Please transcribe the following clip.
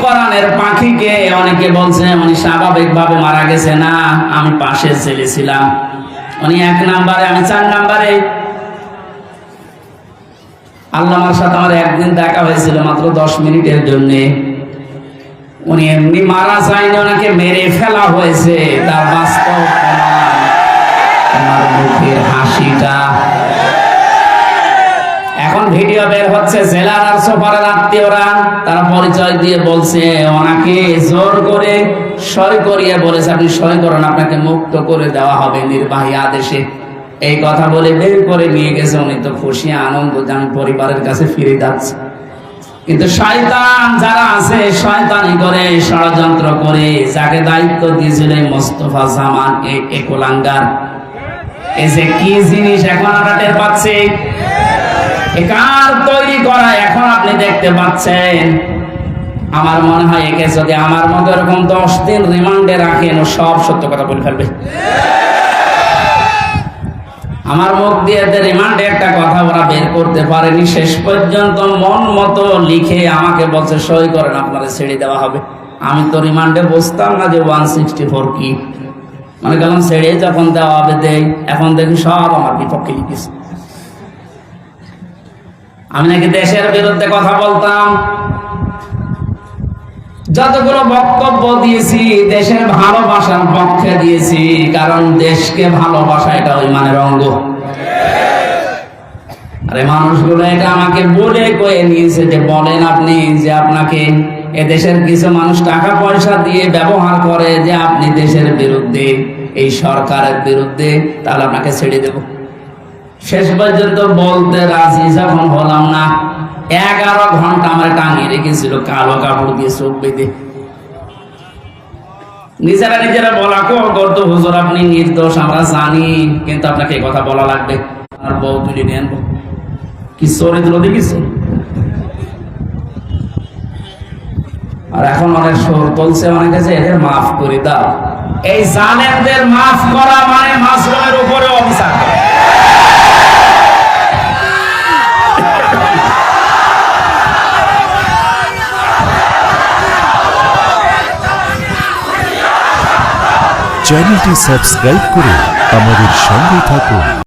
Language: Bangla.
কোরআনের পাখিকে অনেকে বলছে উনি স্বাভাবিকভাবে মারা গেছে। না, আমি পাশে ছেলে ছিলাম। উনি 1 নাম্বারে, আমি 4 নাম্বারে। আল্লামার সাথে আমার একদিন দেখা হয়েছিল, মাত্র 10 মিনিটের জন্য। উনি এমনি মারা যায়নি, ওনাকে মেরে ফেলা হয়েছে। তার বাস্তব প্রমাণ আমার মুখের হাসিটা। এখন ভিডিও বের হচ্ছে, জেলার আর সুপারের আত্মীয়রা তারা পরিচয় দিয়ে বলছে ওনাকে জোর করে সই করিয়ে বলেছে আপনি সই করুন, আপনাকে মুক্ত করে দেওয়া হবে নির্বাহী আদেশে। এই কথা বলে বের করে নিয়ে গেছে। উনি তো খুশি আনন্দ যে আমি পরিবারের কাছে ফিরে যাচ্ছি। কিন্তু শয়তান যারা আছে, শয়তানি করে, ষড়যন্ত্র করে, যাকে দায়িত্ব দিয়েছিল মোস্তফা জামান এই কোলাঙ্গার, এই যে কি জিনিস এখন আমরা টের পাচ্ছি। কার তৈরি করা এখন আপনি দেখতে পাচ্ছেন। আমার মনে হয় একে যদি আমার মতো এরকম 10 দিন রিমান্ডে রাখেন, ও সব সত্য কথা বলে ফেলবে। আমার মুখ দিয়ে রিমান্ডে একটা কথা ওরা বের করতে পারেনি। শেষ পর্যন্ত মন মতো লিখে আমাকে বলছে সই করেন, আপনারা ছেড়ে দেওয়া হবে। আমি তো রিমান্ডে বসতাম না যে 164 কি, মানে গেলাম ছেড়ে যখন দেওয়া হবে দেই। এখন দেখি সব আমার বিপক্ষে লিখেছে। আমি নাকি দেশের বিরুদ্ধে কথা বলতাম। যতগুলো বক্তব্য দিয়েছি দেশের ভালোবাসার পক্ষে দিয়েছি, কারণ দেশকে ভালোবাসা এটা ইমানের অঙ্গ। আরে মানুষগুলো এটা আমাকে বলে কয়ে নিয়েছে যে বলেন আপনি যে আপনাকে এদেশের কিছু মানুষ টাকা পয়সা দিয়ে ব্যবহার করে যে আপনি দেশের বিরুদ্ধে, এই সরকারের বিরুদ্ধে, তাহলে আপনাকে ছেড়ে দেব। শেষ পর্যন্ত বলতে রাজি যখন হলাম না, 11 ঘন্টা আমার টাঙিয়ে রেখেছিল কালো কাপড় দিয়ে চোখ বেঁধে। নিজেরা বলা করতো হুজুর আপনি নির্দোষ, আমরা জানি, কিন্তু আপনাকে এই কথা বলা লাগবে। আর বউ তুলে নিয়ে আনবো, কি চরিত্র দেখিস। আর এখন অনেক সুর তুলছে, অনেক আছে এদের মাফ করে দাও। এই জালেমদের মাফ করা মানে মাসুমের উপরে অবিচার করা। চ্যানেলটি সাবস্ক্রাইব করে আমাদের সঙ্গে থাকুন।